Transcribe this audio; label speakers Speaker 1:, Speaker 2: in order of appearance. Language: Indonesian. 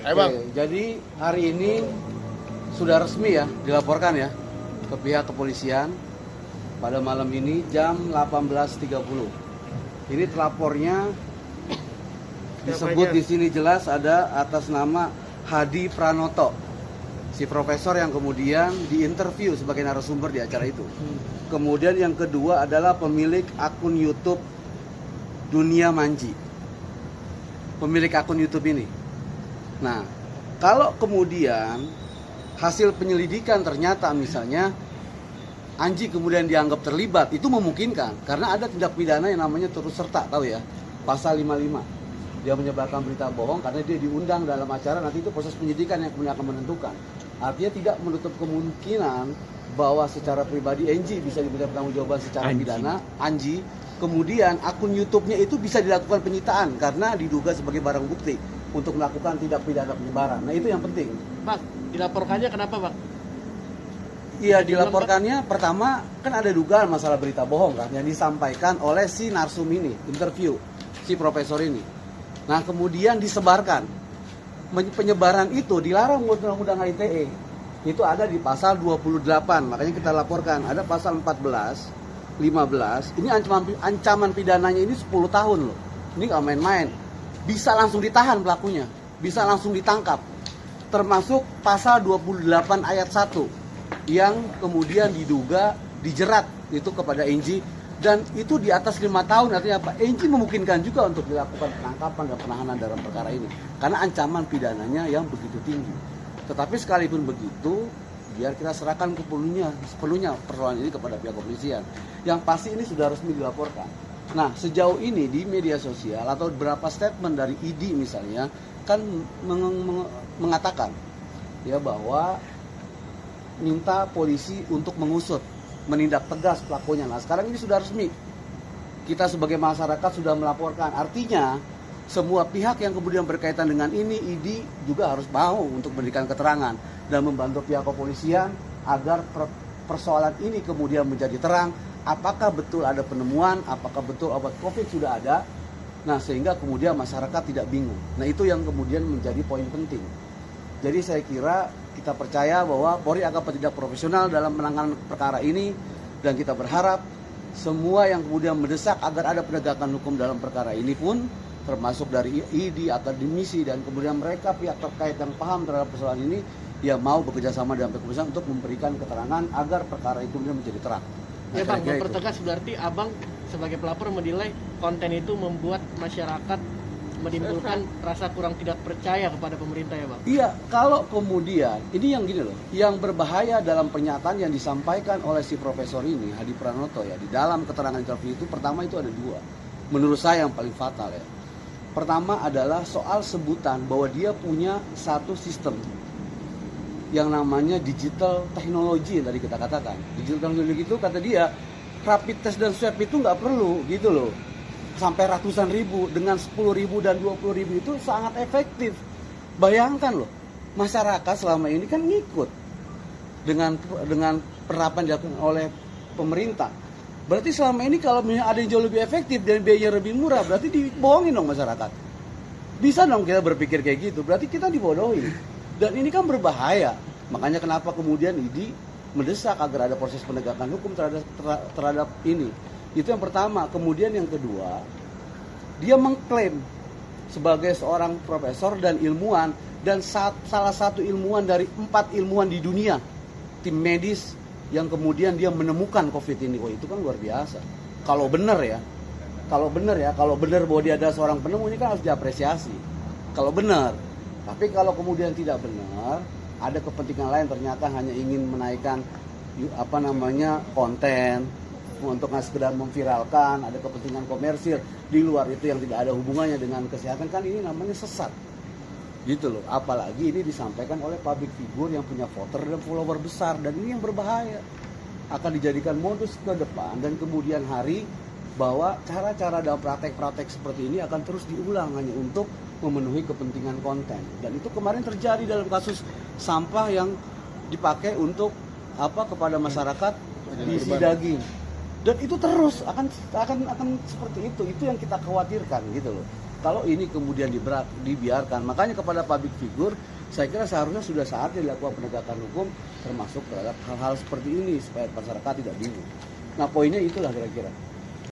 Speaker 1: Ayo Bang.
Speaker 2: Oke, jadi hari ini sudah resmi ya dilaporkan ya ke pihak kepolisian pada malam ini jam 18.30. Ini telapornya disebut di sini jelas ada atas nama Hadi Pranoto, si profesor yang kemudian diinterview sebagai narasumber di acara itu. Kemudian yang kedua adalah pemilik akun YouTube Dunia Manji. Pemilik akun YouTube ini. Nah, kalau kemudian hasil penyelidikan ternyata misalnya Anji kemudian dianggap terlibat, itu memungkinkan karena ada tindak pidana yang namanya turut serta, tahu ya, pasal 55. Dia menyebarkan berita bohong karena dia diundang dalam acara, nanti itu proses penyidikan yang kemudian akan menentukan. Artinya tidak menutup kemungkinan bahwa secara pribadi Anji bisa diminta pertanggungjawaban secara pidana, Anji. Kemudian akun YouTube-nya itu bisa dilakukan penyitaan karena diduga sebagai barang bukti untuk melakukan tindak pidana penyebaran. Nah, itu yang penting.
Speaker 3: Bang, dilaporkannya kenapa, Bang?
Speaker 2: Iya, dilaporkannya pertama kan ada dugaan masalah berita bohong kan yang disampaikan oleh si narsum ini, interview si profesor ini. Nah, kemudian disebarkan. Penyebaran itu dilarang undang-undang ITE. Itu ada di pasal 28. Makanya kita laporkan ada pasal 14, 15. Ini ancaman pidananya ini 10 tahun loh. Ini nggak main-main. Bisa langsung ditahan pelakunya, bisa langsung ditangkap. Termasuk pasal 28 ayat 1 yang kemudian diduga dijerat itu kepada Anji, dan itu di atas 5 tahun. Artinya apa? Anji memungkinkan juga untuk dilakukan penangkapan dan penahanan dalam perkara ini karena ancaman pidananya yang begitu tinggi. Tetapi sekalipun begitu, biar kita serahkan sepenuhnya persoalan ini kepada pihak kepolisian. Yang pasti ini sudah resmi dilaporkan. Nah, sejauh ini di media sosial atau beberapa statement dari ID misalnya kan mengatakan ya bahwa minta polisi untuk mengusut, menindak tegas pelakunya. Nah, sekarang ini sudah resmi. Kita sebagai masyarakat sudah melaporkan. Artinya semua pihak yang kemudian berkaitan dengan ini, ID juga harus mau untuk memberikan keterangan dan membantu pihak kepolisian agar persoalan ini kemudian menjadi terang. Apakah betul ada penemuan, apakah betul obat COVID sudah ada. Nah, sehingga kemudian masyarakat tidak bingung. Nah, itu yang kemudian menjadi poin penting. Jadi saya kira kita percaya bahwa Polri akan bertindak profesional dalam menangani perkara ini, dan kita berharap semua yang kemudian mendesak agar ada penegakan hukum dalam perkara ini pun, termasuk dari ID, akademisi, dan kemudian mereka pihak terkait yang paham terhadap persoalan ini, ya mau bekerja sama dengan pihak kepolisian untuk memberikan keterangan agar perkara itu kemudian menjadi terang.
Speaker 3: Ya Bang, mempertegas berarti Abang sebagai pelapor menilai konten itu membuat masyarakat menimbulkan rasa kurang tidak percaya kepada pemerintah ya Bang?
Speaker 2: Iya, kalau kemudian, ini yang gini loh, yang berbahaya dalam pernyataan yang disampaikan oleh si profesor ini, Hadi Pranoto ya, di dalam keterangan interview itu, pertama itu ada dua, menurut saya yang paling fatal ya. Pertama adalah soal sebutan bahwa dia punya satu sistem yang namanya digital technology yang tadi kita katakan. Digital technology itu kata dia, rapid test dan swab itu nggak perlu gitu loh. Sampai ratusan ribu, dengan 10.000 dan 20.000 itu sangat efektif. Bayangkan loh, masyarakat selama ini kan ngikut dengan penerapan dilakukan oleh pemerintah. Berarti selama ini kalau ada yang jauh lebih efektif dan biayanya lebih murah, berarti dibohongin dong masyarakat. Bisa dong kita berpikir kayak gitu, berarti kita dibodohi. Dan ini kan berbahaya. Makanya kenapa kemudian ID mendesak agar ada proses penegakan hukum terhadap ini. Itu yang pertama. Kemudian yang kedua, dia mengklaim sebagai seorang profesor dan ilmuwan, dan salah satu ilmuwan dari 4 ilmuwan di dunia, tim medis yang kemudian dia menemukan COVID ini. Wah, itu kan luar biasa. Kalau benar bahwa dia adalah seorang penemu, ini kan harus diapresiasi. Kalau benar. Tapi kalau kemudian tidak benar, ada kepentingan lain, ternyata hanya ingin menaikkan konten untuk sekedar memviralkan, ada kepentingan komersil di luar itu yang tidak ada hubungannya dengan kesehatan, kan ini namanya sesat. Gitu loh. Apalagi ini disampaikan oleh public figure yang punya voter dan follower besar, dan ini yang berbahaya. Akan dijadikan modus ke depan dan kemudian hari bahwa cara-cara dalam praktek-praktek seperti ini akan terus diulang hanya untuk memenuhi kepentingan konten. Dan itu kemarin terjadi dalam kasus sampah yang dipakai untuk kepada masyarakat diisi daging. Dan itu terus akan seperti itu yang kita khawatirkan gitu loh. kalau ini kemudian dibiarkan. Makanya kepada public figure, saya kira seharusnya sudah saatnya dilakukan penegakan hukum termasuk terhadap hal-hal seperti ini supaya masyarakat tidak bingung. Nah, poinnya itulah kira-kira.